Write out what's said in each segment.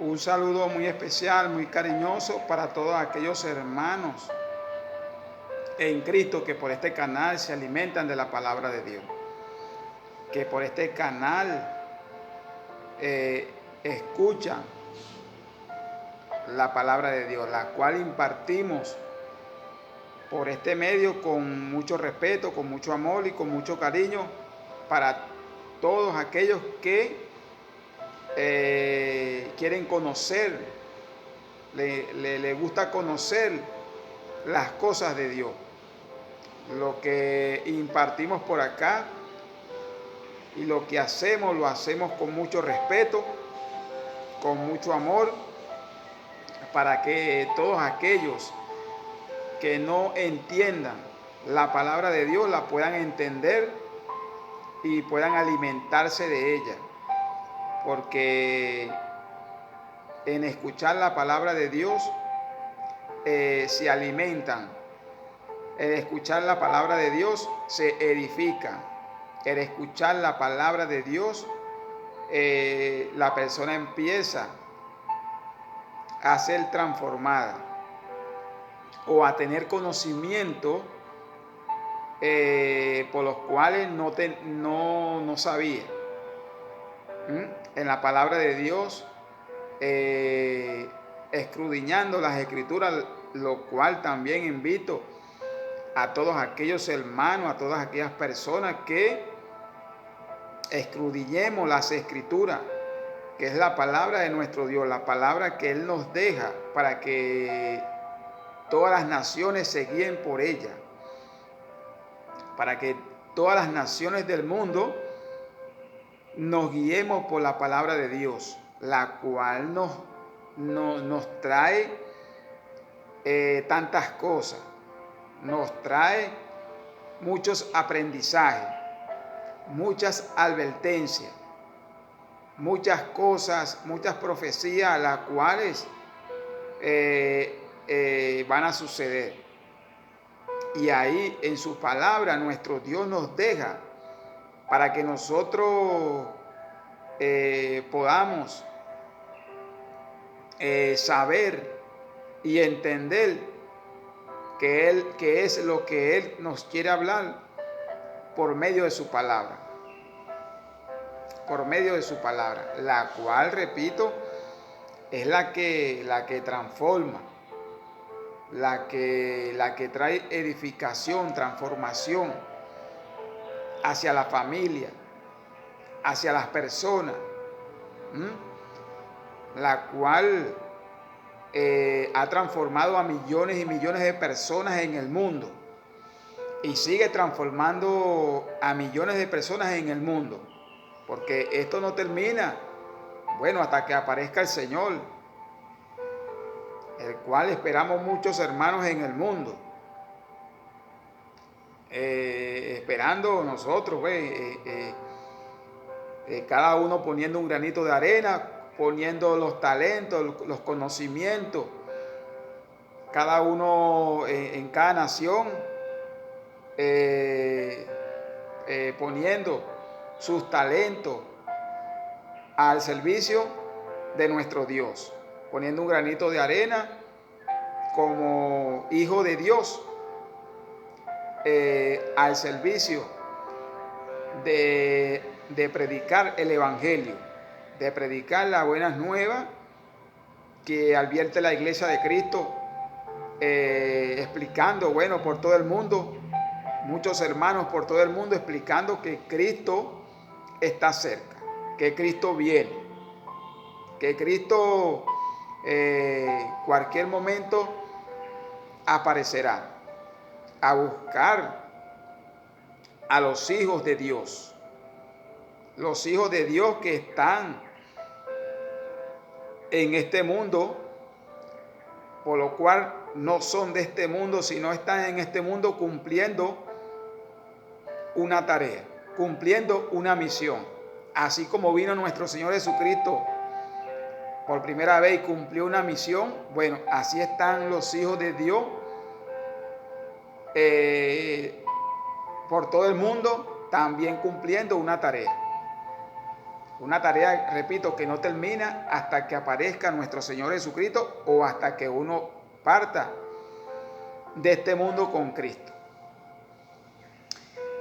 Un saludo muy especial, muy cariñoso para todos aquellos hermanos en Cristo que por este canal se alimentan de la palabra de Dios. Que por este canal escuchan la palabra de Dios, la cual impartimos por este medio con mucho respeto, con mucho amor y con mucho cariño para todos aquellos que quieren conocer, le gusta conocer las cosas de Dios. Lo que impartimos por acá y lo que hacemos, lo hacemos con mucho respeto, con mucho amor, para que todos aquellos que no entiendan la palabra de Dios la puedan entender y puedan alimentarse de ella. Porque en escuchar la palabra de Dios se alimentan. En escuchar la palabra de Dios se edifican. En escuchar la palabra de Dios la persona empieza a ser transformada o a tener conocimiento por los cuales no sabía. En la palabra de Dios, escudriñando las escrituras, lo cual también invito a todos aquellos hermanos, a todas aquellas personas que escudriñemos las escrituras, que es la palabra de nuestro Dios, la palabra que Él nos deja para que todas las naciones se guíen por ella, para que todas las naciones del mundo nos guiemos por la palabra de Dios, la cual nos trae tantas cosas, nos trae muchos aprendizajes, muchas advertencias, muchas cosas, muchas profecías, las cuales van a suceder. Y ahí en su palabra nuestro Dios nos deja para que nosotros podamos saber y entender que es lo que Él nos quiere hablar por medio de su palabra. Por medio de su palabra, la cual, repito, es la que transforma, la que trae edificación, transformación hacia la familia, hacia las personas, la cual ha transformado a millones y millones de personas en el mundo y sigue transformando a millones de personas en el mundo, porque esto no termina, bueno, hasta que aparezca el Señor, el cual esperamos muchos hermanos en el mundo, esperando nosotros, cada uno poniendo un granito de arena, poniendo los talentos, los conocimientos, cada uno en cada nación, poniendo sus talentos al servicio de nuestro Dios, poniendo un granito de arena como hijo de Dios al servicio de predicar el Evangelio, de predicar las buenas nuevas que advierte la Iglesia de Cristo, explicando, bueno, por todo el mundo, muchos hermanos por todo el mundo explicando que Cristo está cerca, que Cristo viene, que Cristo cualquier momento aparecerá a buscar a los hijos de Dios que están en este mundo, por lo cual no son de este mundo, sino están en este mundo cumpliendo una tarea, cumpliendo una misión. Así como vino nuestro Señor Jesucristo por primera vez y cumplió una misión, bueno, así están los hijos de Dios por todo el mundo también cumpliendo una tarea. Una tarea, repito, que no termina hasta que aparezca nuestro Señor Jesucristo o hasta que uno parta de este mundo con Cristo.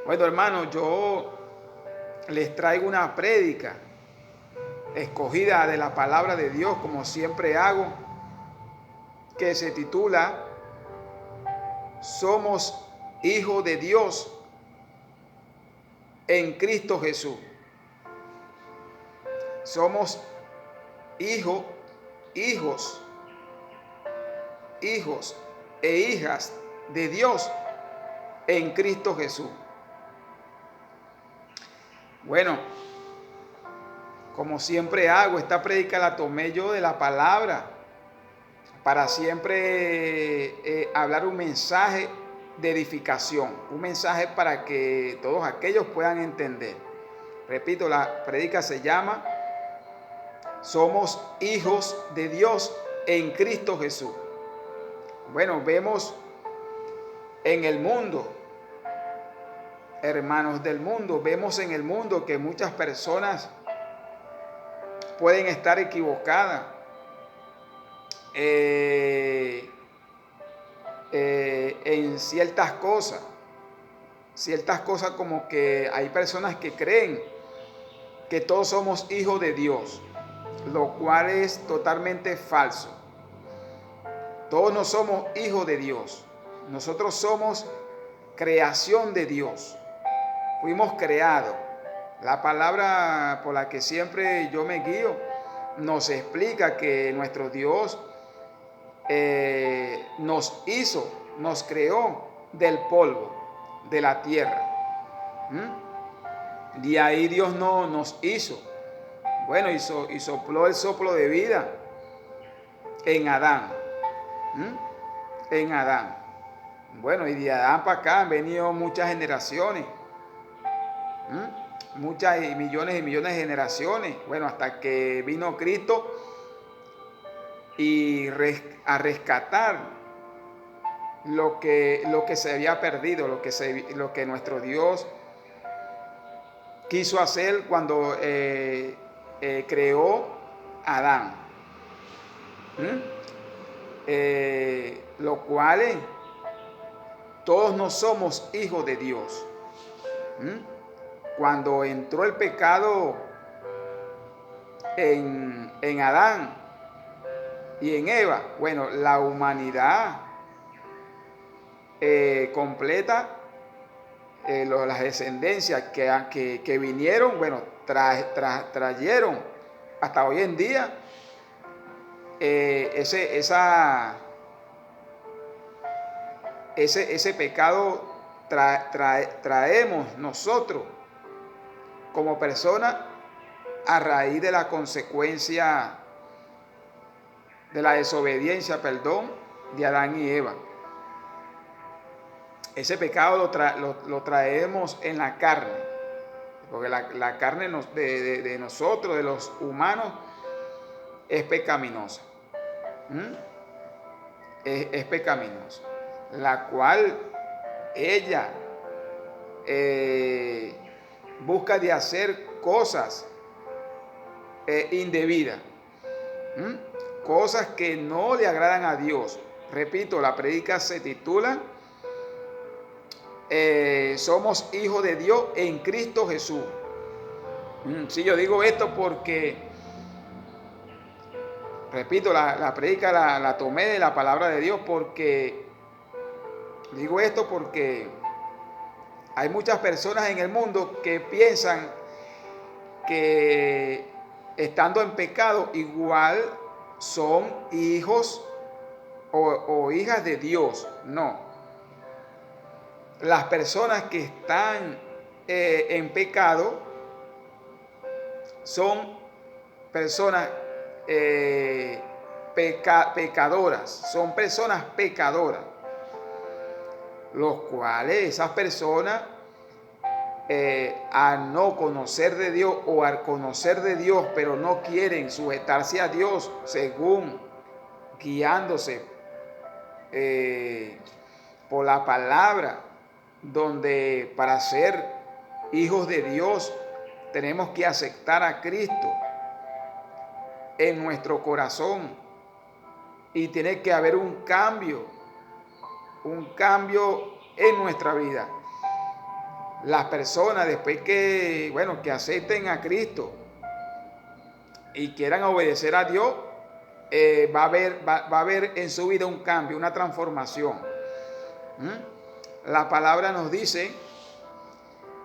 Bueno, hermanos, yo les traigo una prédica escogida de la palabra de Dios, como siempre hago, que se titula Somos hijos de Dios en Cristo Jesús. Somos hijos e hijas de Dios en Cristo Jesús. Bueno, como siempre hago, esta prédica la tomé yo de la palabra para siempre hablar un mensaje de edificación, un mensaje para que todos aquellos puedan entender. Repito, la prédica se llama Somos hijos de Dios en Cristo Jesús. Bueno, vemos en el mundo, hermanos del mundo, vemos en el mundo que muchas personas pueden estar equivocadas en ciertas cosas como que hay personas que creen que todos somos hijos de Dios, lo cual es totalmente falso. Todos no somos hijos de Dios. Nosotros somos creación de Dios. Fuimos creados. La palabra por la que siempre yo me guío nos explica que nuestro Dios nos hizo, nos creó del polvo, de la tierra. De ahí Dios no nos hizo. Bueno, y sopló el soplo de vida en Adán. En Adán. Bueno, y de Adán para acá han venido muchas generaciones. Muchas y millones de generaciones. Bueno, hasta que vino Cristo y a rescatar lo que se había perdido, lo que nuestro Dios quiso hacer cuando creó a Adán. Lo cual todos no somos hijos de Dios. Cuando entró el pecado en Adán y en Eva, bueno, la humanidad completa, las descendencias que vinieron, bueno, trajeron hasta hoy en día ese pecado traemos nosotros como personas a raíz de la consecuencia de la desobediencia, de Adán y Eva. Ese pecado lo traemos en la carne, porque la carne de nosotros, de los humanos, es pecaminosa. Es pecaminosa, la cual ella busca de hacer cosas indebidas, cosas que no le agradan a Dios. Repito, la prédica se titula Somos hijos de Dios en Cristo Jesús. Sí, yo digo esto porque, repito, la prédica la tomé de la palabra de Dios, porque digo esto porque hay muchas personas en el mundo que piensan que estando en pecado igual son hijos o hijas de Dios. No. Las personas que están en pecado son personas pecadoras, son personas pecadoras, los cuales esas personas al no conocer de Dios o al conocer de Dios pero no quieren sujetarse a Dios según guiándose por la palabra, donde para ser hijos de Dios tenemos que aceptar a Cristo en nuestro corazón y tiene que haber un cambio en nuestra vida. Las personas después que acepten a Cristo y quieran obedecer a Dios, va a haber en su vida un cambio, una transformación. La palabra nos dice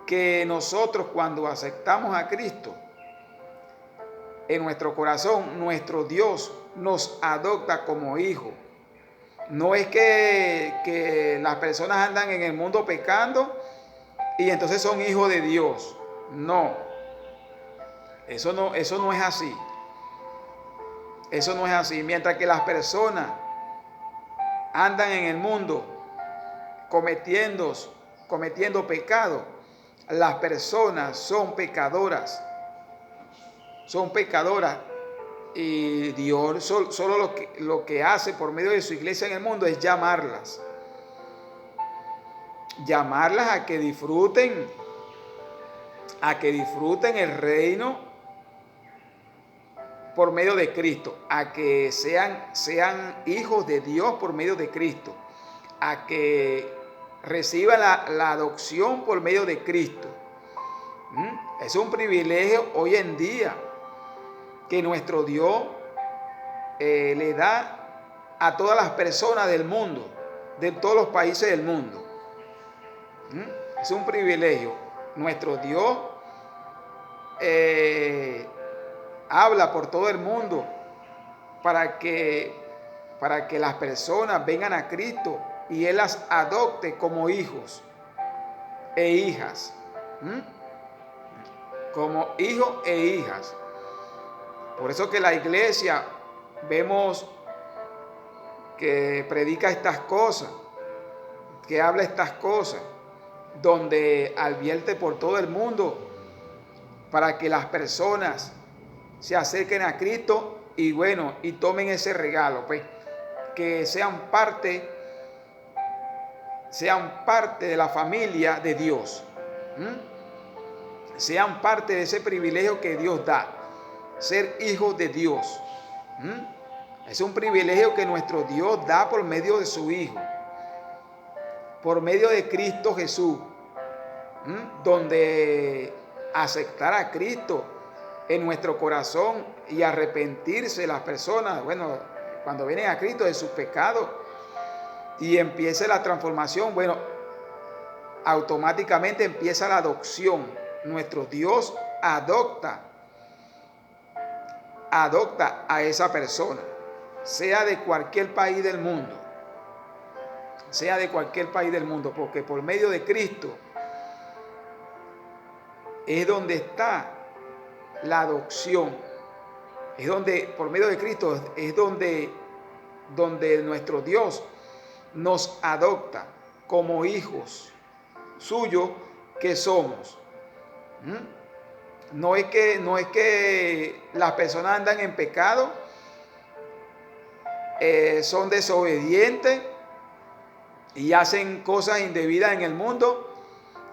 que nosotros cuando aceptamos a Cristo en nuestro corazón, nuestro Dios nos adopta como hijo. No es que las personas andan en el mundo pecando y entonces son hijos de Dios. No, eso no es así. Eso no es así. Mientras que las personas andan en el mundo cometiendo pecado, las personas son pecadoras. Son pecadoras. Y Dios solo lo que hace por medio de su iglesia en el mundo es llamarlas. Llamarlas a que disfruten el reino por medio de Cristo, a que sean hijos de Dios por medio de Cristo, a que reciban la adopción por medio de Cristo. Es un privilegio hoy en día que nuestro Dios le da a todas las personas del mundo, de todos los países del mundo. Es un privilegio. Nuestro Dios habla por todo el mundo para que las personas vengan a Cristo y Él las adopte como hijos e hijas. Como hijos e hijas. Por eso que la iglesia vemos que predica estas cosas, que habla estas cosas, donde advierte por todo el mundo para que las personas se acerquen a Cristo y tomen ese regalo, pues, que sean parte de la familia de Dios. Sean parte de ese privilegio que Dios da, ser hijos de Dios. Es un privilegio que nuestro Dios da por medio de su Hijo, por medio de Cristo Jesús, donde aceptar a Cristo en nuestro corazón y arrepentirse las personas, cuando vienen a Cristo de sus pecados y empiece la transformación, automáticamente empieza la adopción. Nuestro Dios adopta a esa persona, sea de cualquier país del mundo, porque por medio de Cristo es donde está la adopción, es donde, por medio de Cristo, es donde nuestro Dios nos adopta como hijos suyos que somos. No es que las personas andan en pecado, son desobedientes y hacen cosas indebidas en el mundo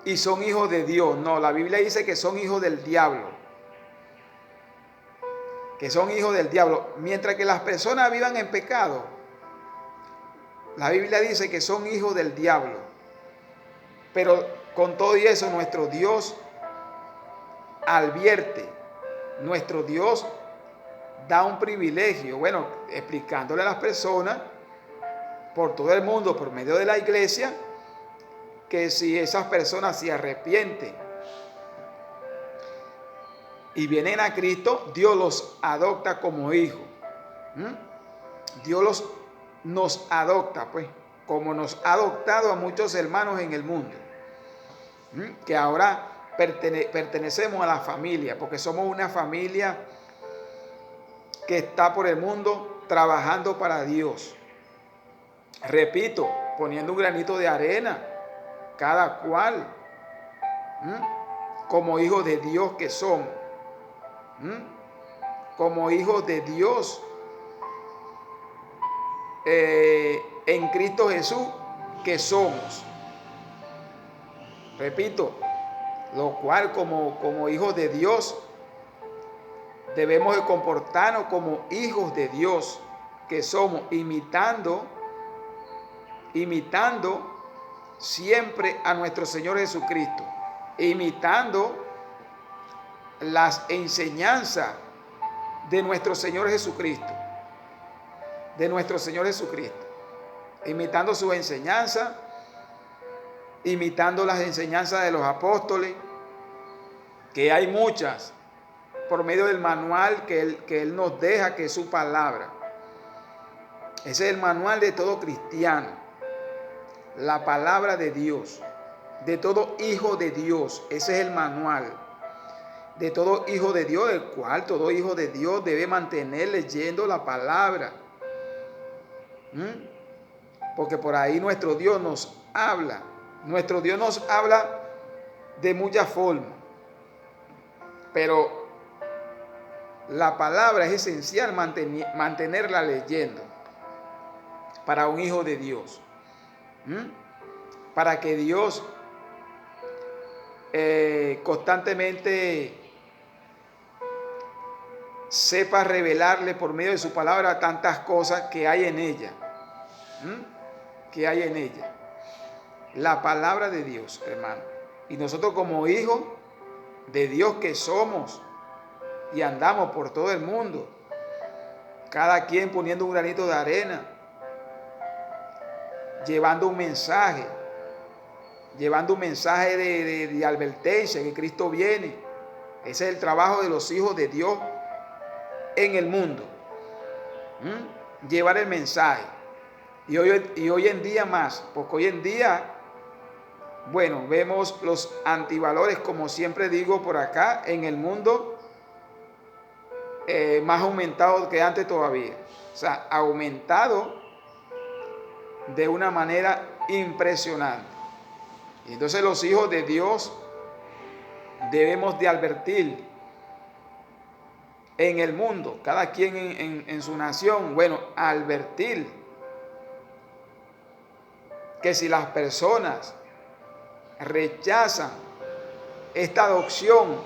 y son hijos de Dios. No, la Biblia dice que son hijos del diablo. Que son hijos del diablo. Mientras que las personas vivan en pecado, la Biblia dice que son hijos del diablo. Pero con todo y eso, nuestro Dios advierte, nuestro Dios da un privilegio, explicándole a las personas por todo el mundo, por medio de la iglesia, que si esas personas se arrepienten y vienen a Cristo, Dios los adopta como hijos. Dios nos adopta, pues, como nos ha adoptado a muchos hermanos en el mundo, que ahora pertenecemos a la familia, porque somos una familia que está por el mundo trabajando para Dios. Repito, poniendo un granito de arena, cada cual, como hijos de Dios que somos, como hijos de Dios en Cristo Jesús que somos. Repito, lo cual como hijos de Dios debemos de comportarnos como hijos de Dios que somos, imitando siempre a nuestro Señor Jesucristo, imitando las enseñanzas de nuestro Señor Jesucristo, imitando sus enseñanzas, imitando las enseñanzas de los apóstoles, que hay muchas, por medio del manual que Él nos deja, que es su palabra. Ese es el manual de todo cristiano, la palabra de Dios, de todo hijo de Dios. Ese es el manual de todo hijo de Dios, el cual todo hijo de Dios debe mantener leyendo la palabra. Porque por ahí nuestro Dios nos habla. Nuestro Dios nos habla de muchas formas, pero la palabra es esencial mantenerla leyendo para un hijo de Dios. Para que Dios constantemente sepa revelarle por medio de su palabra tantas cosas que hay en ella. Que hay en ella. La palabra de Dios, hermano. Y nosotros como hijos de Dios que somos y andamos por todo el mundo, cada quien poniendo un granito de arena, llevando un mensaje de advertencia que Cristo viene. Ese es el trabajo de los hijos de Dios en el mundo. Llevar el mensaje. Y hoy en día más, porque hoy en día, bueno, vemos los antivalores, como siempre digo por acá, en el mundo, más aumentado que antes todavía. O sea, aumentado de una manera impresionante. Y entonces los hijos de Dios debemos de advertir en el mundo, cada quien en su nación, bueno, advertir que si las personas rechazan esta adopción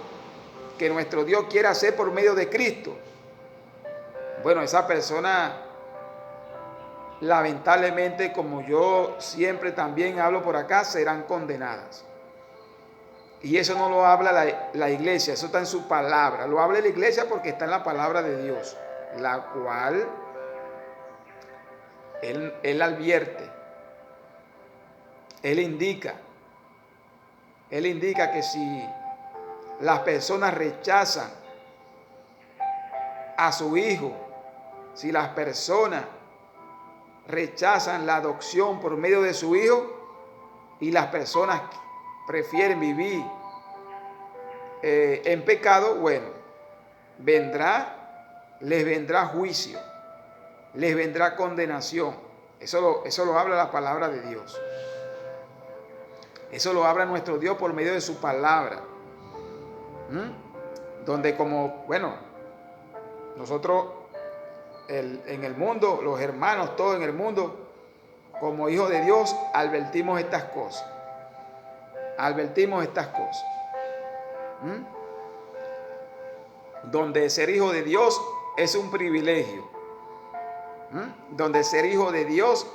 que nuestro Dios quiere hacer por medio de Cristo, bueno, esa persona lamentablemente, como yo siempre también hablo por acá, serán condenadas. Y eso no lo habla la iglesia, eso está en su palabra. Lo habla la iglesia porque está en la palabra de Dios, la cual Él advierte, Él indica que si las personas rechazan a su hijo, si las personas rechazan la adopción por medio de su hijo y las personas prefieren vivir en pecado, bueno, les vendrá juicio, les vendrá condenación. Eso lo habla la palabra de Dios. Eso lo habla nuestro Dios por medio de su palabra. Donde como, bueno, nosotros en el mundo, los hermanos, todos en el mundo, como hijos de Dios, advertimos estas cosas. Donde ser hijo de Dios es un privilegio. Donde ser hijo de Dios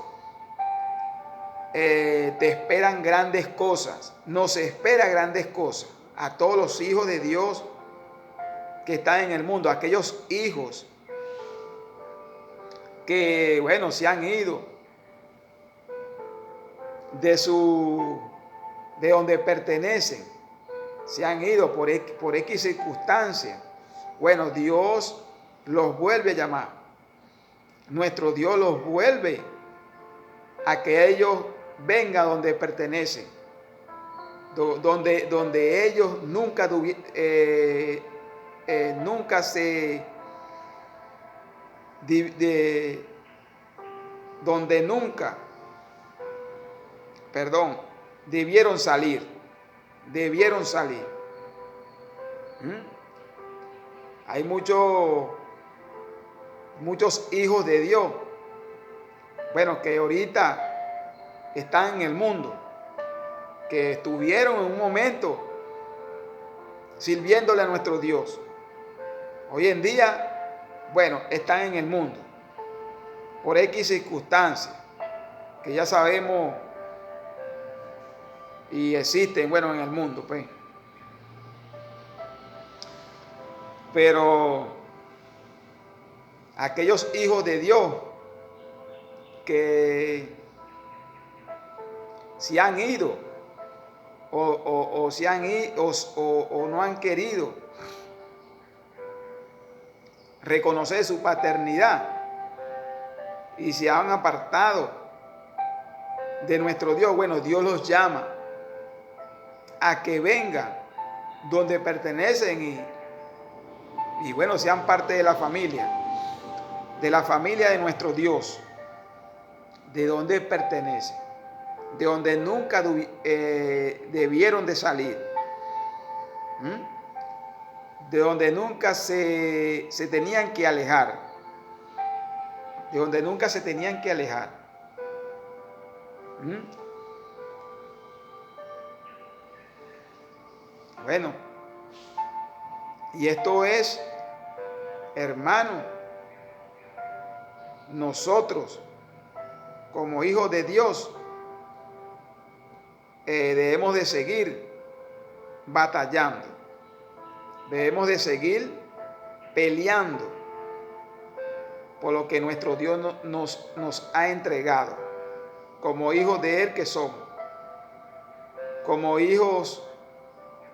te esperan grandes cosas. Nos espera grandes cosas a todos los hijos de Dios que están en el mundo, aquellos hijos que, bueno, se han ido de donde pertenecen, se han ido por X circunstancias. Bueno, Dios los vuelve a llamar. Nuestro Dios los vuelve a que ellos vengan donde pertenecen, donde ellos nunca debieron salir. Hay muchos hijos de Dios, bueno, que ahorita están en el mundo, que estuvieron en un momento sirviéndole a nuestro Dios. Hoy en día, bueno, están en el mundo, por X circunstancias, que ya sabemos y existen, bueno, en el mundo, pues. Pero aquellos hijos de Dios que se han ido o se han ido o no han querido reconocer su paternidad y se han apartado de nuestro Dios, bueno, Dios los llama a que vengan donde pertenecen y bueno, sean parte de la familia de nuestro Dios, de donde pertenecen, de donde nunca debieron de salir, de donde nunca se tenían que alejar, de donde nunca se tenían que alejar. Bueno, y esto es, hermano, nosotros como hijos de Dios debemos de seguir batallando, debemos de seguir peleando por lo que nuestro Dios nos ha entregado, como hijos de Él que somos, como hijos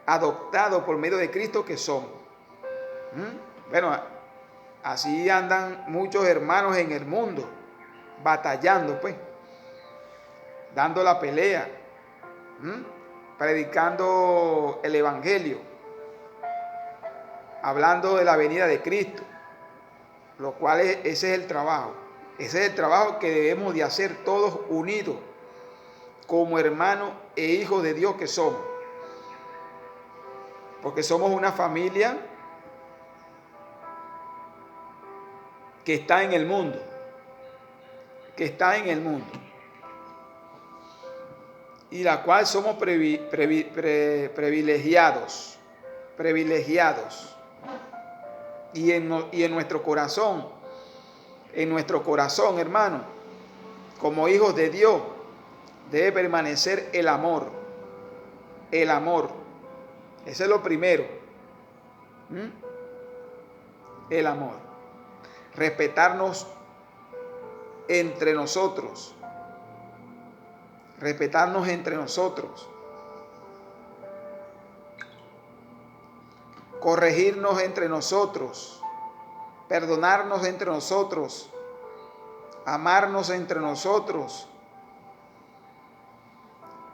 adoptados por medio de Cristo que somos. Bueno, así andan muchos hermanos en el mundo, batallando, pues, dando la pelea, predicando el Evangelio, hablando de la venida de Cristo, lo cual ese es el trabajo. Ese es el trabajo que debemos de hacer todos unidos, como hermanos e hijos de Dios que somos. Porque somos una familia que está en el mundo, y la cual somos privilegiados, y en nuestro corazón, hermano, como hijos de Dios, debe permanecer el amor, ese es lo primero, el amor, respetarnos entre nosotros, corregirnos entre nosotros, perdonarnos entre nosotros, amarnos entre nosotros,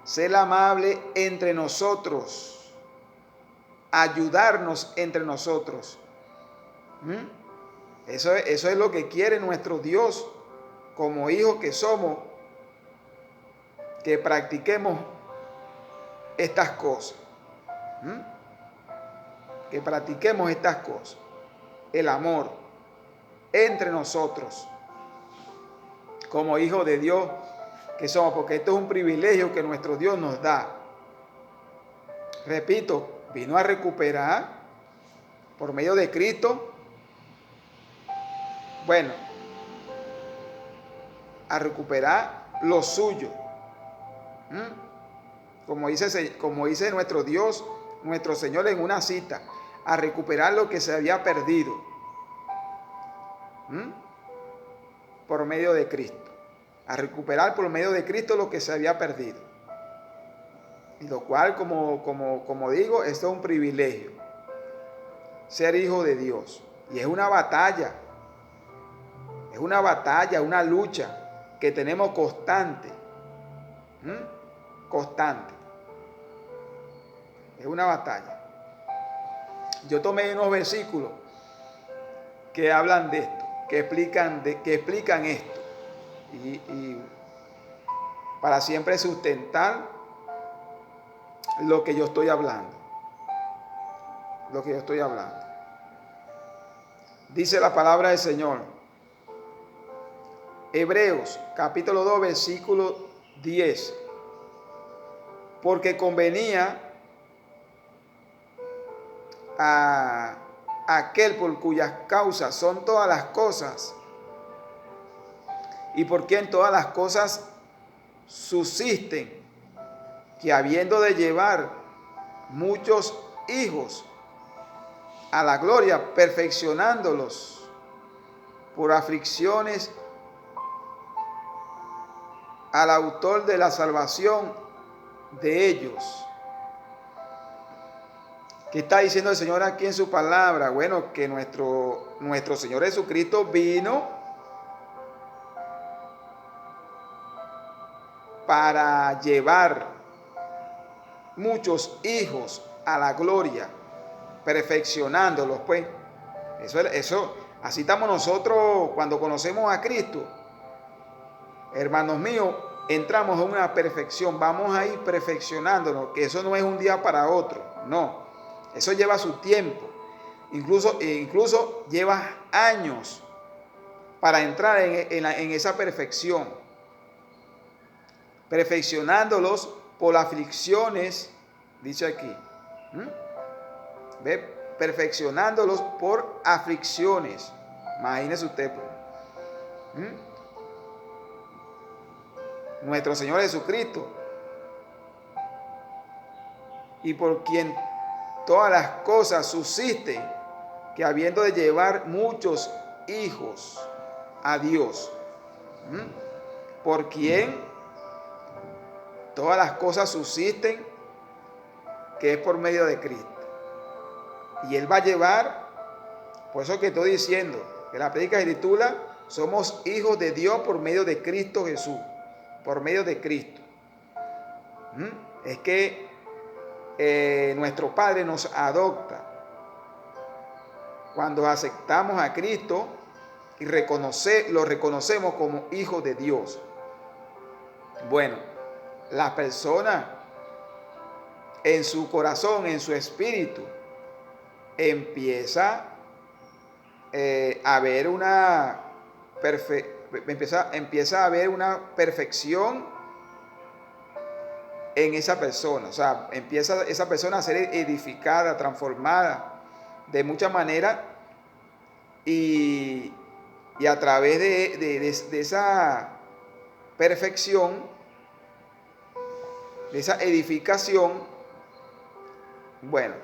ser amable entre nosotros, ayudarnos entre nosotros. Eso es lo que quiere nuestro Dios como hijos que somos, que practiquemos estas cosas. Que practiquemos estas cosas. El amor entre nosotros, como hijos de Dios que somos, porque esto es un privilegio que nuestro Dios nos da. Repito, vino a recuperar por medio de Cristo, bueno, a recuperar lo suyo. Como dice nuestro Dios, nuestro Señor en una cita, a recuperar lo que se había perdido por medio de Cristo. A recuperar por medio de Cristo lo que se había perdido. Y lo cual, como digo, esto es un privilegio. Ser hijo de Dios. Y es una batalla. Es una batalla, una lucha que tenemos constante. Constante. Es una batalla. Yo tomé unos versículos que hablan de esto, que explican esto. Y para siempre sustentar lo que yo estoy hablando. Dice la palabra del Señor. Hebreos capítulo 2 versículo 10. Porque convenía a aquel por cuyas causas son todas las cosas y por quien todas las cosas subsisten, que habiendo de llevar muchos hijos a la gloria, perfeccionándolos por aflicciones al autor de la salvación de ellos. ¿Qué está diciendo el Señor aquí en su palabra? Bueno, que nuestro Señor Jesucristo vino para llevar muchos hijos a la gloria, perfeccionándolos, pues. Eso, así estamos nosotros cuando conocemos a Cristo. Hermanos míos, entramos en una perfección, vamos a ir perfeccionándonos, que eso no es un día para otro, no. Eso lleva su tiempo, incluso lleva años para entrar en esa perfección, perfeccionándolos por aflicciones, dice aquí. ¿Ve? Perfeccionándolos por aflicciones. Imagínese usted. Nuestro Señor Jesucristo, y por quien todas las cosas subsisten, que habiendo de llevar muchos hijos a Dios, por quien todas las cosas subsisten, que es por medio de Cristo. Y Él va a llevar, por eso que estoy diciendo, que la prédica se titula Somos hijos de Dios por medio de Cristo Jesús, por medio de Cristo. Es que nuestro Padre nos adopta cuando aceptamos a Cristo y lo reconocemos como hijos de Dios. Bueno, la persona en su corazón, en su espíritu, empieza a ver empieza a haber una perfección en esa persona. O sea, empieza esa persona a ser edificada, transformada de muchas maneras, y a través de esa perfección, de esa edificación, bueno,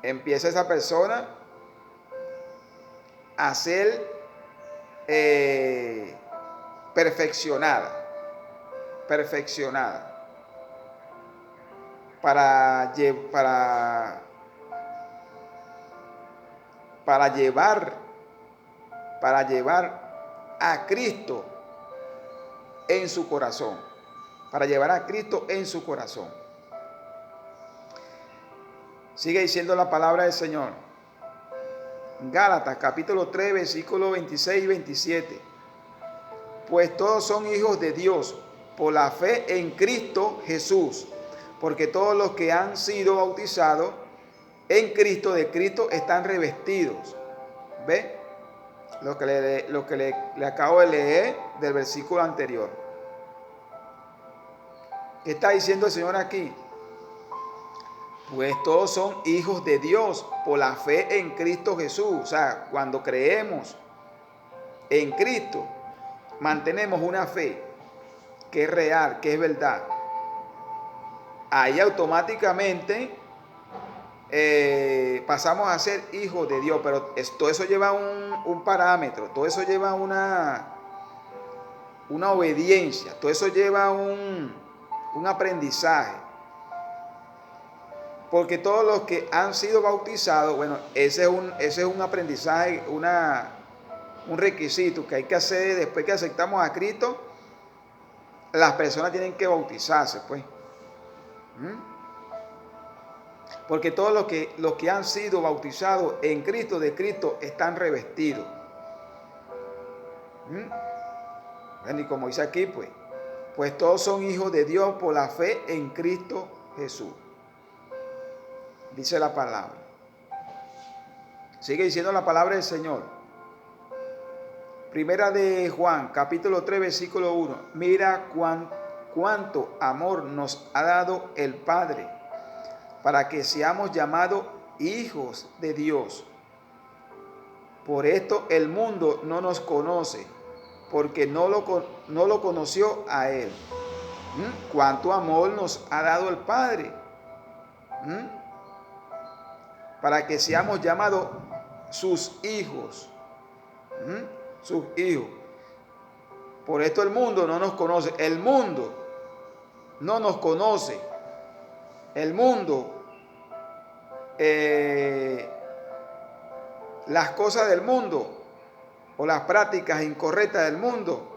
empieza esa persona a ser perfeccionada para llevar a Cristo en su corazón, para llevar a Cristo en su corazón. Sigue diciendo la palabra del Señor. Gálatas capítulo 3, versículos 26 y 27. Pues todos son hijos de Dios por la fe en Cristo Jesús, porque todos los que han sido bautizados en Cristo, de Cristo, están revestidos. ¿Ve? Lo que le acabo de leer del versículo anterior. ¿Qué está diciendo el Señor aquí? Pues todos son hijos de Dios por la fe en Cristo Jesús. O sea, cuando creemos en Cristo, mantenemos una fe que es real, que es verdad. Ahí automáticamente pasamos a ser hijos de Dios. Pero todo eso lleva un parámetro, todo eso lleva una obediencia, todo eso lleva un aprendizaje. Porque todos los que han sido bautizados, bueno, ese es un aprendizaje, un requisito que hay que hacer después que aceptamos a Cristo. Las personas tienen que bautizarse, pues. Porque todos los que han sido bautizados en Cristo, de Cristo, están revestidos. Bueno, y como dice aquí, pues todos son hijos de Dios por la fe en Cristo Jesús. Dice la palabra. Sigue diciendo la palabra del Señor. Primera de Juan, capítulo 3, versículo 1. Mira cuánto amor nos ha dado el Padre, para que seamos llamados hijos de Dios. Por esto el mundo no nos conoce, porque no lo conoció a Él. Cuánto amor nos ha dado el Padre, para que seamos llamados sus hijos. Sus hijos. Por esto el mundo no nos conoce. El mundo no nos conoce. El mundo, las cosas del mundo o las prácticas incorrectas del mundo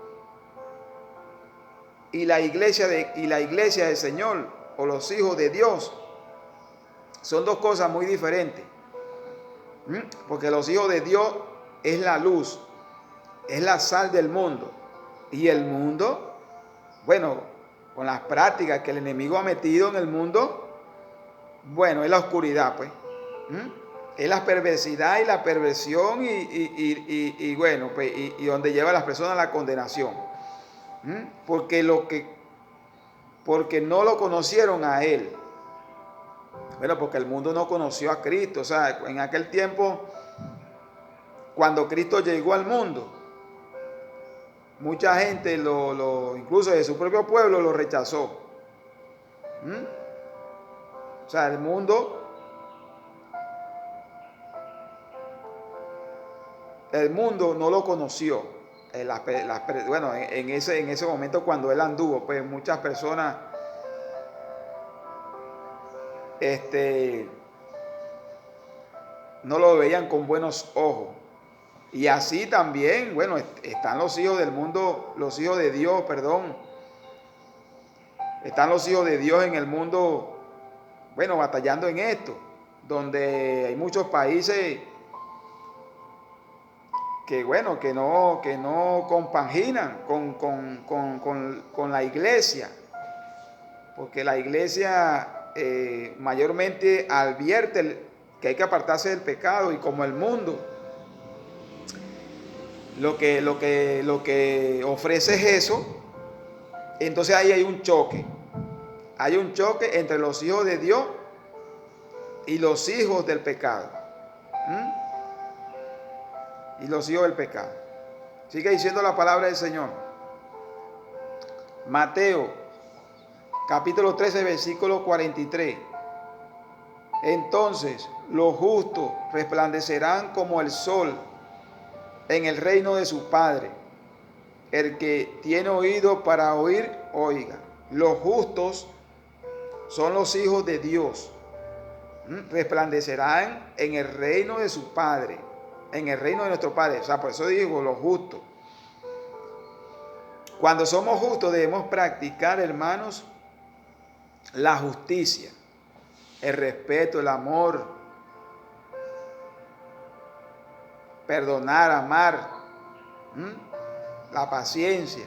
y la iglesia del Señor o los hijos de Dios son dos cosas muy diferentes. Porque los hijos de Dios es la luz, es la sal del mundo. Y el mundo, bueno, con las prácticas que el enemigo ha metido en el mundo, bueno, es la oscuridad, pues. Es la perversidad y la perversión y bueno, pues, y donde lleva a las personas a la condenación. Porque no lo conocieron a Él. Bueno, porque el mundo no conoció a Cristo. O sea, en aquel tiempo, cuando Cristo llegó al mundo, mucha gente, incluso de su propio pueblo, lo rechazó. O sea, el mundo no lo conoció. Bueno, en ese momento cuando él anduvo, pues muchas personas no lo veían con buenos ojos. Y así también, bueno, están los hijos del mundo, los hijos de Dios, perdón. Están los hijos de Dios en el mundo, bueno, batallando en esto, donde hay muchos países que, bueno, que no compaginan con la iglesia, porque la iglesia mayormente advierte que hay que apartarse del pecado, y como el mundo lo que ofrece es eso, entonces ahí hay un choque. Hay un choque entre los hijos de Dios y los hijos del pecado. Y los hijos del pecado. Sigue diciendo la palabra del Señor. Mateo, capítulo 13, versículo 43. Entonces los justos resplandecerán como el sol en el reino de su Padre. El que tiene oído para oír, oiga. Los justos son los hijos de Dios. Resplandecerán en el reino de su Padre, en el reino de nuestro Padre. O sea, por eso digo los justos. Cuando somos justos debemos practicar, hermanos, la justicia, el respeto, el amor, perdonar, amar, la paciencia.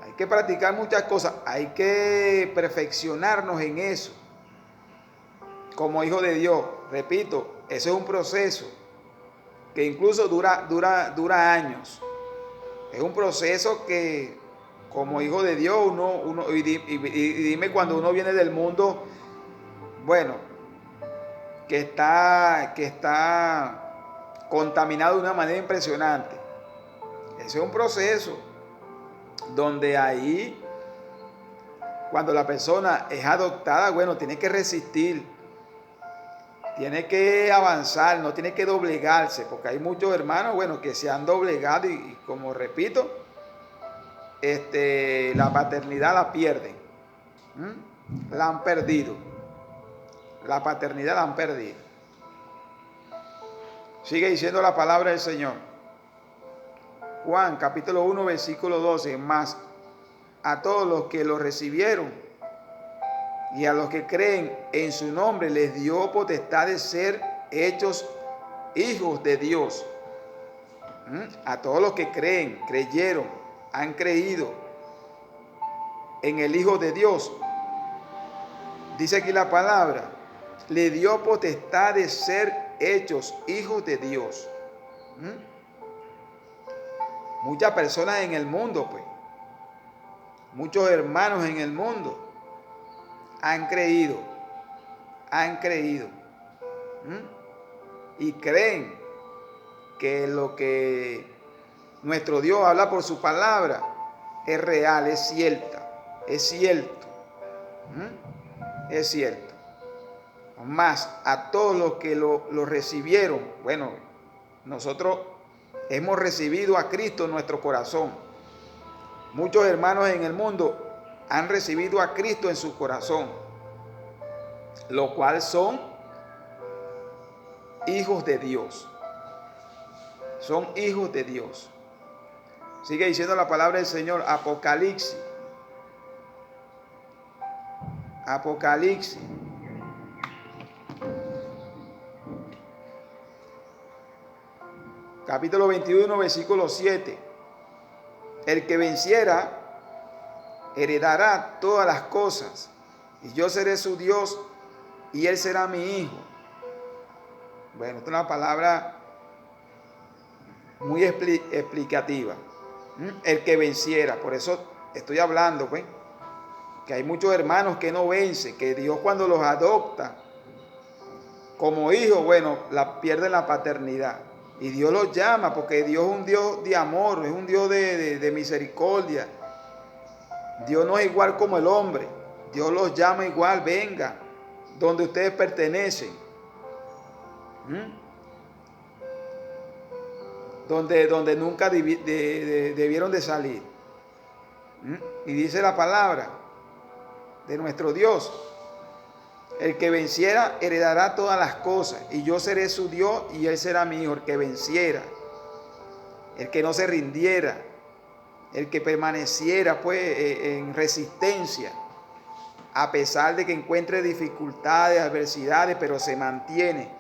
Hay que practicar muchas cosas, hay que perfeccionarnos en eso. Como hijo de Dios, repito, eso es un proceso que incluso dura años. Es un proceso que, como hijo de Dios, y dime cuando uno viene del mundo, bueno, que está contaminado de una manera impresionante. Ese es un proceso donde ahí, cuando la persona es adoptada, bueno, tiene que resistir, tiene que avanzar, no tiene que doblegarse, porque hay muchos hermanos, bueno, que se han doblegado y como repito, la paternidad la pierden, la han perdido, la paternidad la han perdido. Sigue diciendo la palabra del Señor. Juan capítulo 1 versículo 12, más a todos los que lo recibieron y a los que creen en su nombre les dio potestad de ser hechos hijos de Dios. A todos los que creyeron, han creído en el Hijo de Dios. Dice aquí la palabra, le dio potestad de ser hechos hijos de Dios. Muchas personas en el mundo, pues, muchos hermanos en el mundo han creído, y creen que lo que nuestro Dios habla por su palabra es real, es cierta, es cierto. Es cierto. Más a todos los que lo recibieron, bueno, nosotros hemos recibido a Cristo en nuestro corazón. Muchos hermanos en el mundo han recibido a Cristo en su corazón, lo cual son hijos de Dios. Son hijos de Dios. Sigue diciendo la palabra del Señor, Apocalipsis. Apocalipsis. Capítulo 21, versículo 7. El que venciera heredará todas las cosas, y yo seré su Dios, y él será mi hijo. Bueno, esta es una palabra muy explicativa. El que venciera, por eso estoy hablando, pues, que hay muchos hermanos que no vencen, que Dios cuando los adopta como hijos, bueno, pierden la paternidad. Y Dios los llama, porque Dios es un Dios de amor, es un Dios de misericordia. Dios no es igual como el hombre. Dios los llama igual, venga, donde ustedes pertenecen. Donde nunca debieron de salir. Y dice la palabra de nuestro Dios: el que venciera heredará todas las cosas, y yo seré su Dios y él será mi hijo. El que venciera, el que no se rindiera, el que permaneciera pues en resistencia, a pesar de que encuentre dificultades, adversidades, pero se mantiene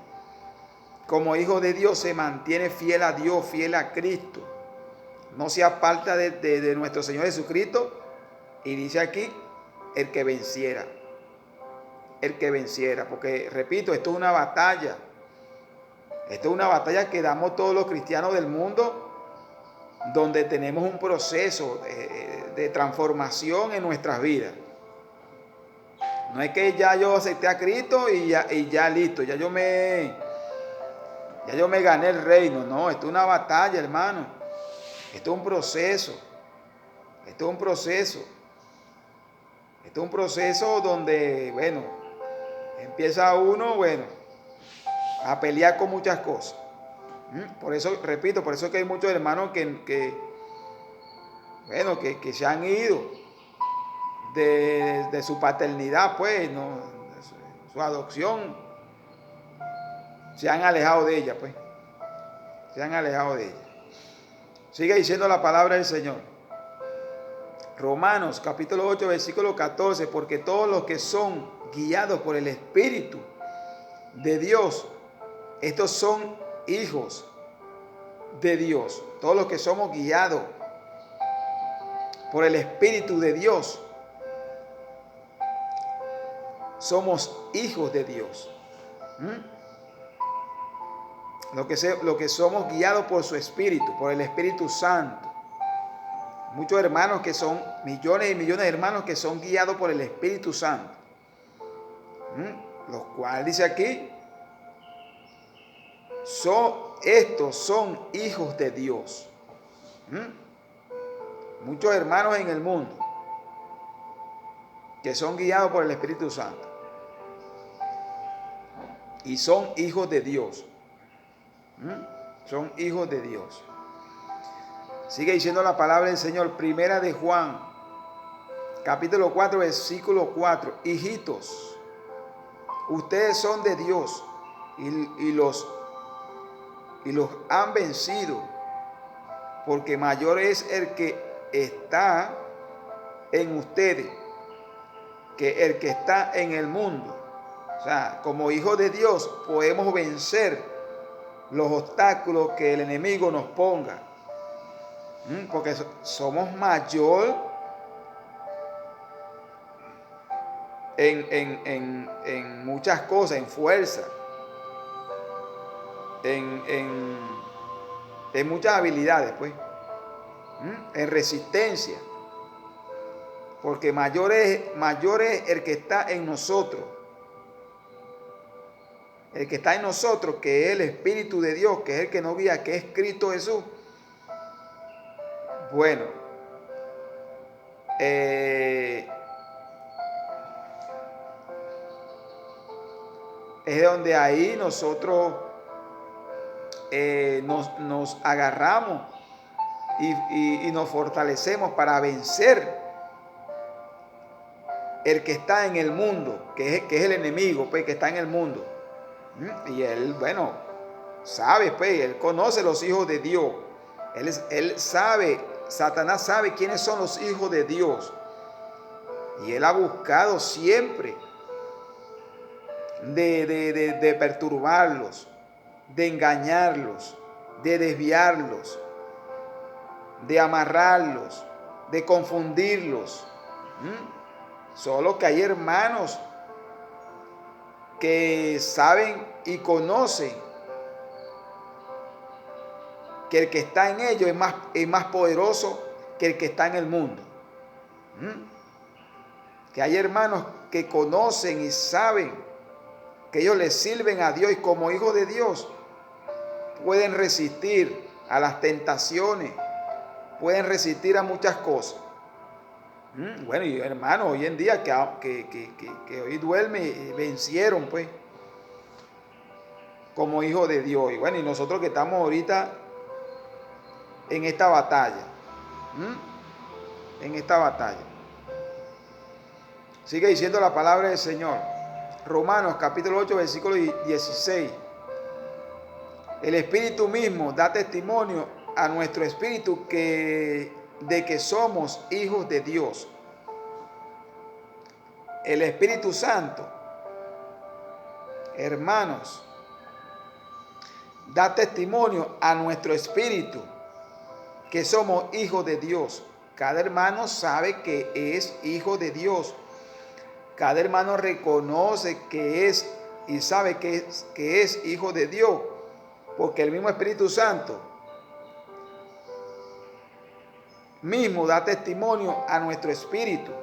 como hijo de Dios, se mantiene fiel a Dios, fiel a Cristo, no se aparta de nuestro Señor Jesucristo. Y dice aquí, el que venciera. El que venciera, porque repito, esto es una batalla. Esto es una batalla que damos todos los cristianos del mundo, donde tenemos un proceso de transformación en nuestras vidas. No es que ya yo acepté a Cristo y ya listo, ya yo me gané el reino. No, esto es una batalla, hermano. Esto es un proceso. Esto es un proceso. Esto es un proceso donde, bueno, empieza uno, bueno, a pelear con muchas cosas. Por eso, repito, por eso es que hay muchos hermanos que se han ido de su paternidad, pues, ¿no? De su adopción. Se han alejado de ella, pues. Se han alejado de ella. Sigue diciendo la palabra del Señor. Romanos capítulo 8, versículo 14. Porque todos los que son guiados por el Espíritu de Dios, estos son hijos de Dios. Todos los que somos guiados por el Espíritu de Dios, somos hijos de Dios. Lo que somos guiados por su Espíritu, por el Espíritu Santo. Muchos hermanos que son, millones y millones de hermanos que son guiados por el Espíritu Santo. Los cuales dice aquí, estos son hijos de Dios. Muchos hermanos en el mundo que son guiados por el Espíritu Santo y son hijos de Dios. Son hijos de Dios. Sigue diciendo la palabra del Señor, primera de Juan, capítulo 4, versículo 4. Hijitos, ustedes son de Dios y los han vencido, porque mayor es el que está en ustedes que el que está en el mundo. O sea, como hijos de Dios podemos vencer los obstáculos que el enemigo nos ponga, porque somos mayor en muchas cosas, en fuerza, en muchas habilidades, pues, en resistencia, porque mayor es el que está en nosotros el que está en nosotros, que es el Espíritu de Dios, que es el que nos guía, que es Cristo Jesús, bueno, es donde ahí nosotros nos agarramos y nos fortalecemos para vencer el que está en el mundo, que es el enemigo, pues, que está en el mundo. Y él, bueno, sabe, pues, él conoce los hijos de Dios. Él sabe, Satanás sabe quiénes son los hijos de Dios. Y él ha buscado siempre de perturbarlos, de engañarlos, de desviarlos, de amarrarlos, de confundirlos. Solo que hay hermanos que saben y conocen que el que está en ellos es más poderoso que el que está en el mundo. Que hay hermanos que conocen y saben que ellos le sirven a Dios y como hijos de Dios pueden resistir a las tentaciones, pueden resistir a muchas cosas. Bueno, y hermanos, hoy en día que hoy duermen, vencieron, pues, como hijos de Dios. Y bueno, y nosotros que estamos ahorita en esta batalla, en esta batalla. Sigue diciendo la palabra del Señor. Romanos capítulo 8, versículo 16. El Espíritu mismo da testimonio a nuestro espíritu de que somos hijos de Dios. El Espíritu Santo, hermanos, da testimonio a nuestro espíritu que somos hijos de Dios. Cada hermano sabe que es hijo de Dios. Cada hermano reconoce que es y sabe que es hijo de Dios, porque el mismo Espíritu Santo mismo da testimonio a nuestro espíritu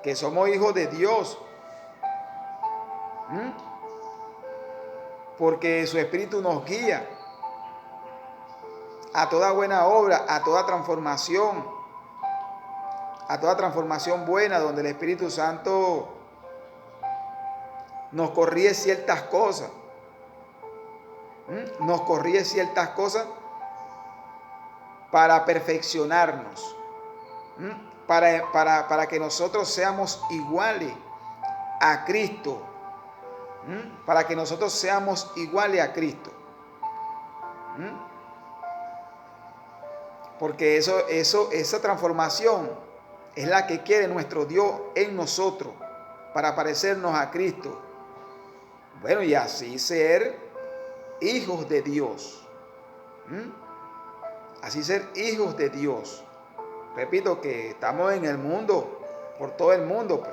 que somos hijos de Dios. Porque su espíritu nos guía a toda buena obra, a toda transformación buena, donde el Espíritu Santo nos corrige ciertas cosas. Nos corrige ciertas cosas para perfeccionarnos, para que nosotros seamos iguales a Cristo, para que nosotros seamos iguales a Cristo. Porque esa transformación es la que quiere nuestro Dios en nosotros, para parecernos a Cristo. Bueno, y así ser hijos de Dios. Así ser hijos de Dios. Repito que estamos en el mundo, por todo el mundo, pues.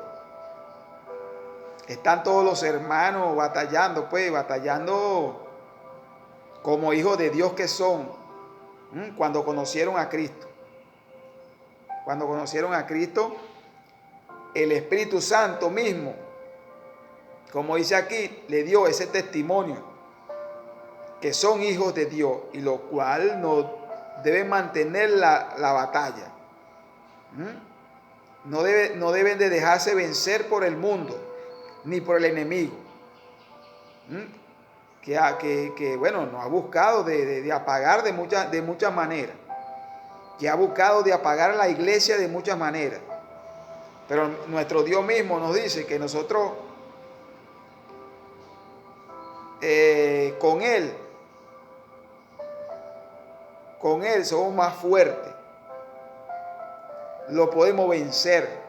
Están todos los hermanos batallando, pues, batallando como hijos de Dios que son, cuando conocieron a Cristo. Cuando conocieron a Cristo, el Espíritu Santo mismo, como dice aquí, le dio ese testimonio que son hijos de Dios, y lo cual nos debe mantener la batalla. No deben de dejarse vencer por el mundo, ni por el enemigo, que bueno, nos ha buscado de apagar de muchas maneras, que ha buscado de apagar a la iglesia de muchas maneras. Pero nuestro Dios mismo nos dice que nosotros con Él somos más fuertes, lo podemos vencer,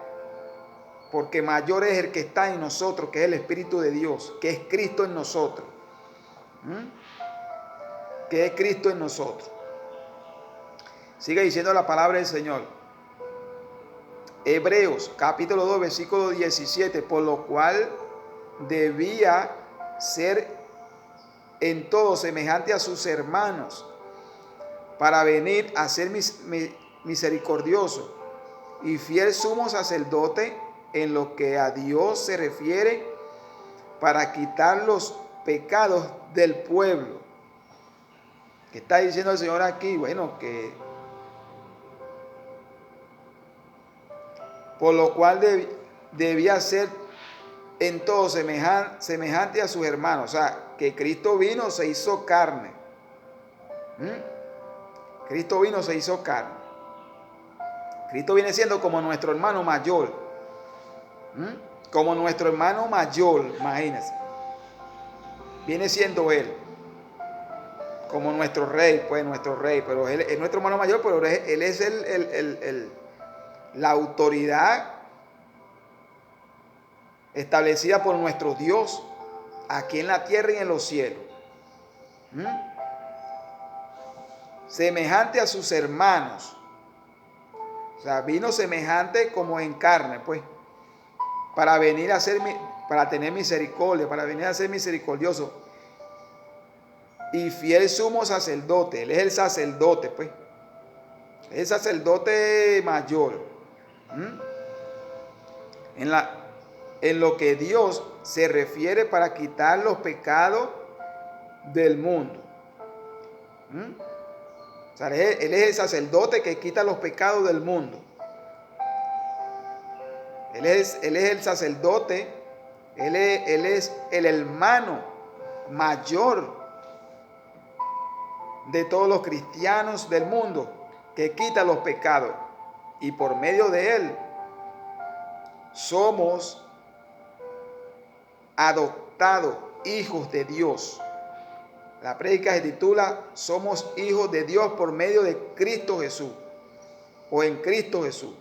porque mayor es el que está en nosotros, que es el Espíritu de Dios, que es Cristo en nosotros, que es Cristo en nosotros. Sigue diciendo la palabra del Señor. Hebreos capítulo 2 versículo 17, por lo cual debía ser en todo semejante a sus hermanos, para venir a ser misericordioso y fiel sumo sacerdote en lo que a Dios se refiere, para quitar los pecados del pueblo. ¿Qué está diciendo el Señor aquí? Bueno, que por lo cual debía ser en todo semejante a sus hermanos. O sea, que Cristo vino, se hizo carne. Cristo vino, se hizo carne. Cristo viene siendo como nuestro hermano mayor. Como nuestro hermano mayor, imagínense. Viene siendo Él. Como nuestro rey, pues nuestro rey. Pero Él es nuestro hermano mayor, pero Él es la autoridad establecida por nuestro Dios aquí en la tierra y en los cielos. Semejante a sus hermanos. O sea, vino semejante como en carne, pues, para venir a ser, para tener misericordia, para venir a ser misericordioso. Y fiel sumo sacerdote. Él es el sacerdote, pues. El sacerdote mayor. En lo que Dios se refiere para quitar los pecados del mundo. O sea, Él es el sacerdote que quita los pecados del mundo. Él es el sacerdote, Él es el hermano mayor de todos los cristianos del mundo, que quita los pecados. Y por medio de Él somos adoptados hijos de Dios. La prédica se titula Somos hijos de Dios por medio de Cristo Jesús, o en Cristo Jesús.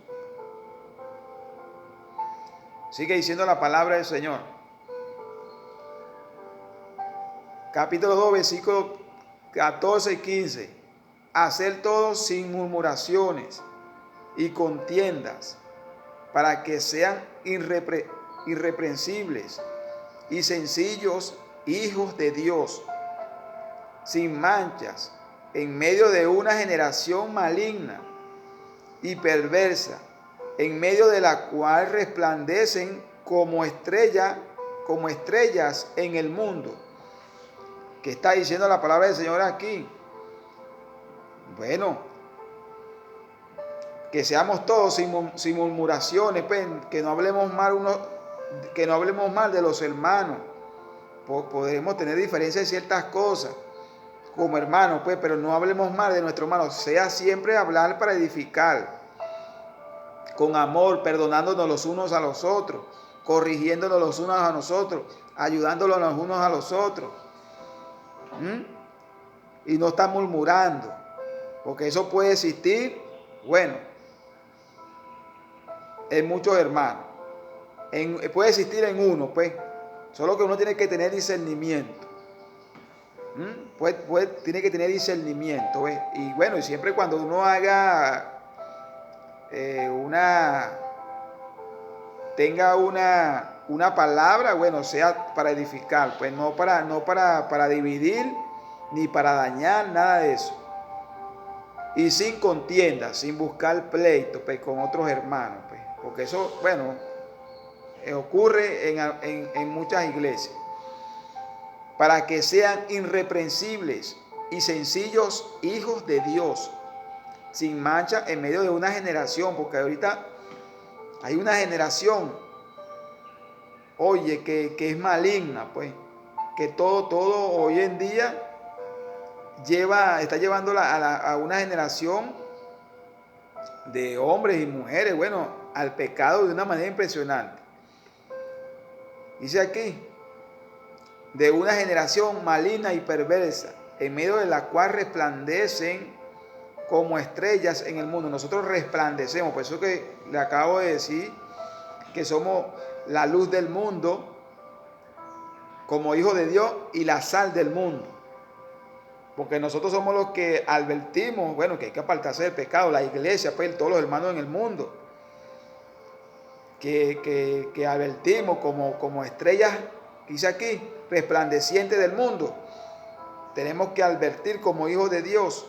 Sigue diciendo la palabra del Señor. Capítulo 2, versículos 14 y 15. Hacer todo sin murmuraciones y contiendas, para que sean irreprensibles y sencillos hijos de Dios, sin manchas, en medio de una generación maligna y perversa, en medio de la cual resplandecen como estrellas en el mundo. ¿Qué está diciendo la palabra del Señor aquí? Bueno, que seamos todos sin murmuraciones, pues, que no hablemos mal de los hermanos. Podemos tener diferencias en ciertas cosas como hermanos, pues, pero no hablemos mal de nuestro hermano. Sea siempre hablar para edificar, con amor, perdonándonos los unos a los otros, corrigiéndonos los unos a nosotros, ayudándonos los unos a los otros. Y no estar murmurando, porque eso puede existir, bueno, en muchos hermanos. Puede existir en uno, pues, solo que uno tiene que tener discernimiento. Tiene que tener discernimiento, ¿ves? Y bueno, y siempre cuando uno haga tenga una palabra, bueno, sea para edificar, pues no para dividir ni para dañar, nada de eso. Y sin contienda, sin buscar pleito, pues, con otros hermanos, pues, porque eso, bueno, ocurre en muchas iglesias. Para que sean irreprensibles y sencillos hijos de Dios, sin mancha en medio de una generación, porque ahorita hay una generación, oye, que es maligna, pues, que todo hoy en día está llevando a una generación de hombres y mujeres, bueno, al pecado de una manera impresionante. Dice aquí, de una generación maligna y perversa, en medio de la cual resplandecen como estrellas en el mundo. Nosotros resplandecemos, por eso que le acabo de decir que somos la luz del mundo, como hijos de Dios, y la sal del mundo. Porque nosotros somos los que advertimos, bueno, que hay que apartarse del pecado, la iglesia, pues, todos los hermanos en el mundo, que advertimos como estrellas, dice aquí, resplandecientes del mundo. Tenemos que advertir como hijos de Dios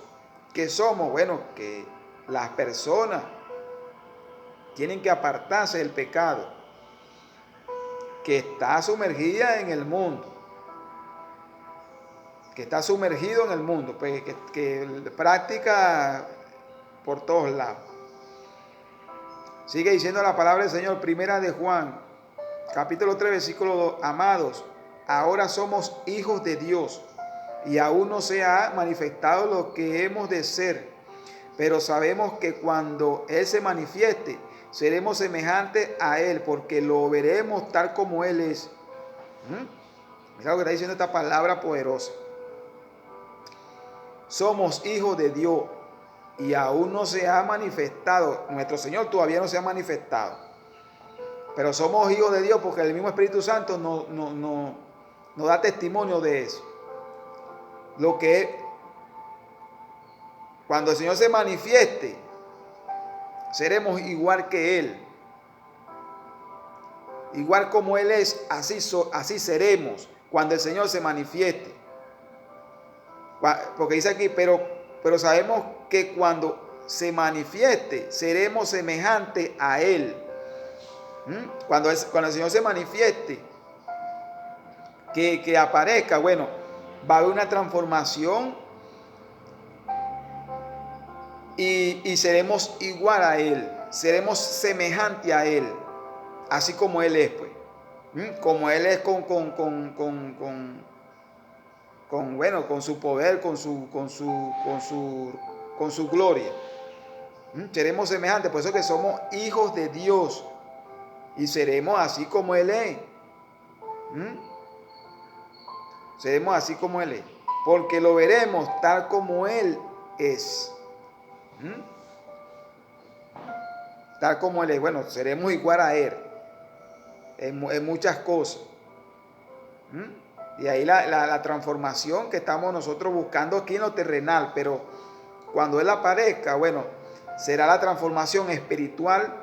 que somos, bueno, que las personas tienen que apartarse del pecado que está sumergida en el mundo. que está sumergido en el mundo, pues, que practica por todos lados. Sigue diciendo la palabra del Señor, primera de Juan, capítulo 3, versículo 2. Amados, ahora somos hijos de Dios y aún no se ha manifestado lo que hemos de ser, pero sabemos que cuando Él se manifieste, seremos semejantes a Él, porque lo veremos tal como Él es. Mira lo que está diciendo esta palabra poderosa. Somos hijos de Dios y aún no se ha manifestado. Nuestro Señor todavía no se ha manifestado. Pero somos hijos de Dios porque el mismo Espíritu Santo nos da testimonio de eso. Lo que cuando el Señor se manifieste, seremos igual que Él. Igual como Él es, así seremos cuando el Señor se manifieste. Porque dice aquí, pero sabemos que cuando se manifieste, seremos semejantes a Él. Cuando el Señor se manifieste, que aparezca, bueno, va a haber una transformación y seremos igual a Él, seremos semejantes a Él, así como Él es, pues. Como Él es con su poder, con su gloria. Seremos semejantes, por eso que somos hijos de Dios y seremos así como Él es. Seremos así como Él es, porque lo veremos tal como Él es. Tal como Él es. Bueno, seremos igual a Él en muchas cosas. Y ahí la transformación que estamos nosotros buscando aquí en lo terrenal, pero cuando Él aparezca, bueno, será la transformación espiritual.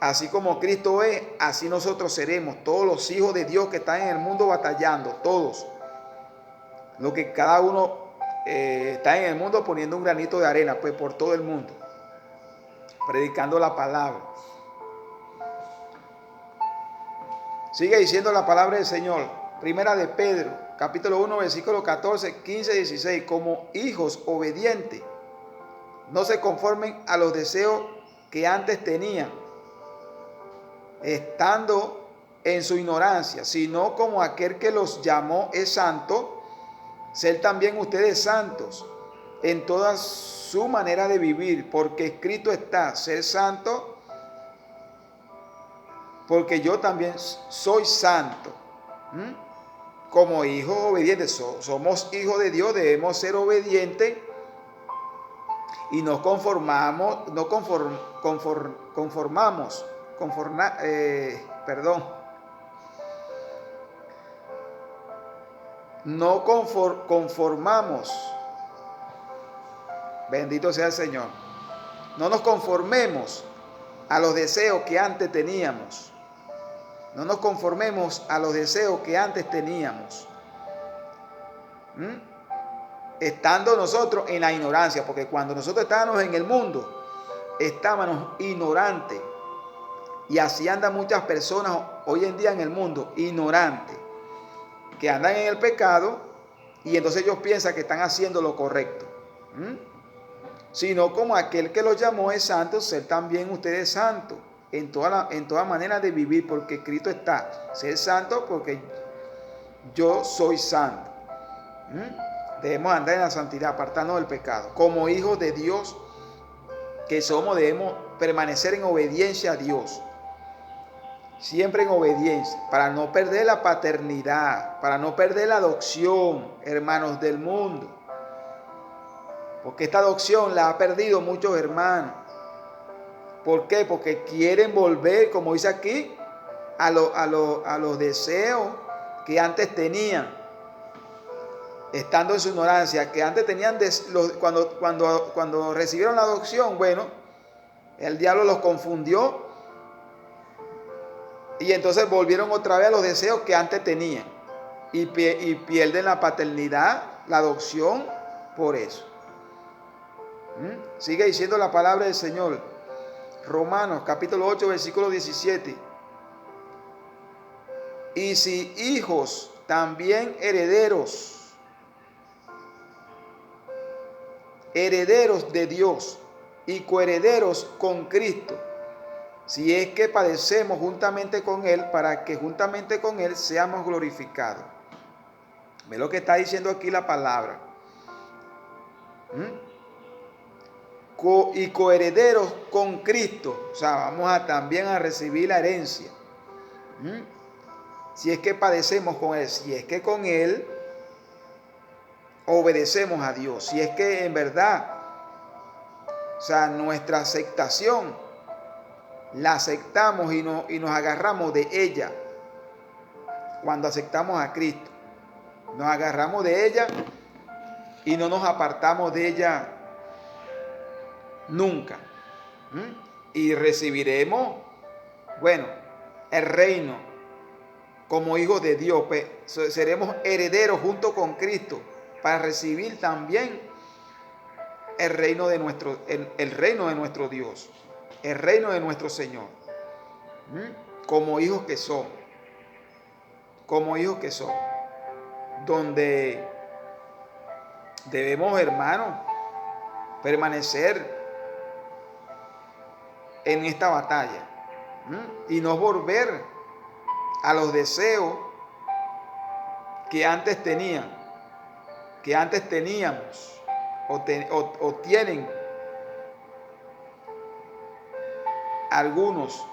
Así como Cristo es, así nosotros seremos, todos los hijos de Dios que están en el mundo batallando, todos. Lo que cada uno está en el mundo poniendo un granito de arena, pues por todo el mundo, predicando la palabra. Sigue diciendo la palabra del Señor, primera de Pedro, capítulo 1, versículo 14, 15, 16, como hijos obedientes, no se conformen a los deseos que antes tenían, estando en su ignorancia, sino como aquel que los llamó es santo, ser también ustedes santos en toda su manera de vivir, porque escrito está, ser santo, porque yo también soy santo. Como hijos obedientes, somos hijos de Dios, debemos ser obedientes y nos conformamos, bendito sea el Señor, no nos conformemos a los deseos que antes teníamos. No nos conformemos a los deseos que antes teníamos. Estando nosotros en la ignorancia, porque cuando nosotros estábamos en el mundo, estábamos ignorantes. Y así andan muchas personas hoy en día en el mundo, ignorantes, que andan en el pecado y entonces ellos piensan que están haciendo lo correcto. Sino como aquel que los llamó es santo, ser también ustedes santos en toda manera de vivir, porque Cristo está, ser santo porque yo soy santo. Debemos andar en la santidad, apartarnos del pecado. Como hijos de Dios que somos, debemos permanecer en obediencia a Dios. Siempre en obediencia, para no perder la paternidad, para no perder la adopción, hermanos del mundo. Porque esta adopción la ha perdido muchos hermanos. ¿Por qué? Porque quieren volver, como dice aquí, a los deseos que antes tenían, estando en su ignorancia, que antes tenían, cuando recibieron la adopción, bueno, el diablo los confundió y entonces volvieron otra vez a los deseos que antes tenían y pierden la paternidad, la adopción, por eso. Sigue diciendo la palabra del Señor. Romanos capítulo 8 versículo 17. Y si hijos, también herederos, herederos de Dios y coherederos con Cristo, si es que padecemos juntamente con Él, para que juntamente con Él seamos glorificados. Ve lo que está diciendo aquí la palabra. Y coherederos con Cristo, o sea, vamos también a recibir la herencia. Si es que padecemos con Él, si es que con Él obedecemos a Dios, si es que en verdad, o sea, nuestra aceptación la aceptamos y nos agarramos de ella cuando aceptamos a Cristo. Nos agarramos de ella y no nos apartamos de ella nunca. Y recibiremos, bueno, el reino como hijos de Dios. Pues, seremos herederos junto con Cristo para recibir también el reino de nuestro, el reino de nuestro Dios, el reino de nuestro Señor. Como hijos que somos. Como hijos que somos. Donde debemos, hermanos, permanecer en esta batalla y no volver a los deseos que antes teníamos o tienen algunos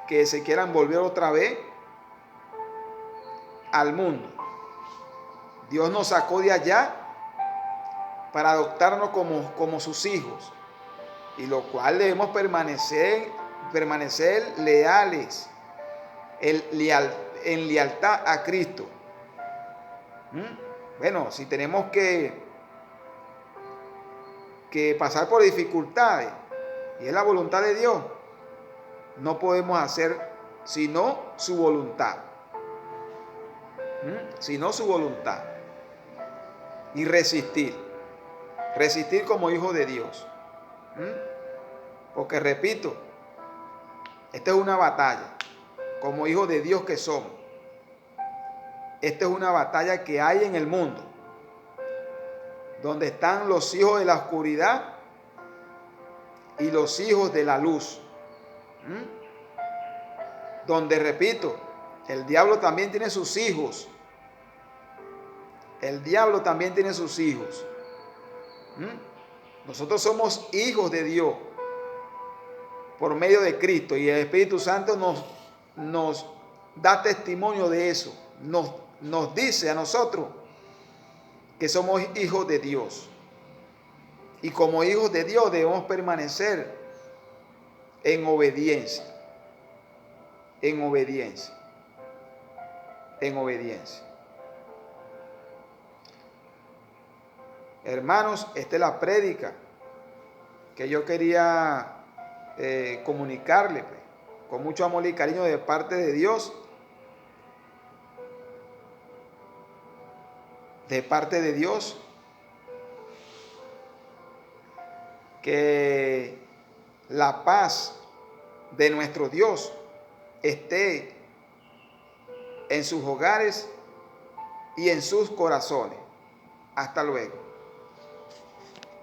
que se quieran volver otra vez al mundo. Dios nos sacó de allá para adoptarnos como sus hijos, y lo cual debemos permanecer leales, en lealtad a Cristo. Bueno, si tenemos que pasar por dificultades, y es la voluntad de Dios, no podemos hacer sino su voluntad. Sino su voluntad. Y resistir como hijos de Dios. Porque repito, esta es una batalla, como hijos de Dios que somos. Esta es una batalla que hay en el mundo, donde están los hijos de la oscuridad y los hijos de la luz. Donde, repito, el diablo también tiene sus hijos. El diablo también tiene sus hijos. Nosotros somos hijos de Dios por medio de Cristo, y el Espíritu Santo nos da testimonio de eso. Nos dice a nosotros que somos hijos de Dios. Y como hijos de Dios debemos permanecer en obediencia. En obediencia. En obediencia. Hermanos, esta es la prédica que yo quería comunicarle, pues, con mucho amor y cariño de parte de Dios. De parte de Dios. Que la paz de nuestro Dios esté en sus hogares y en sus corazones. Hasta luego.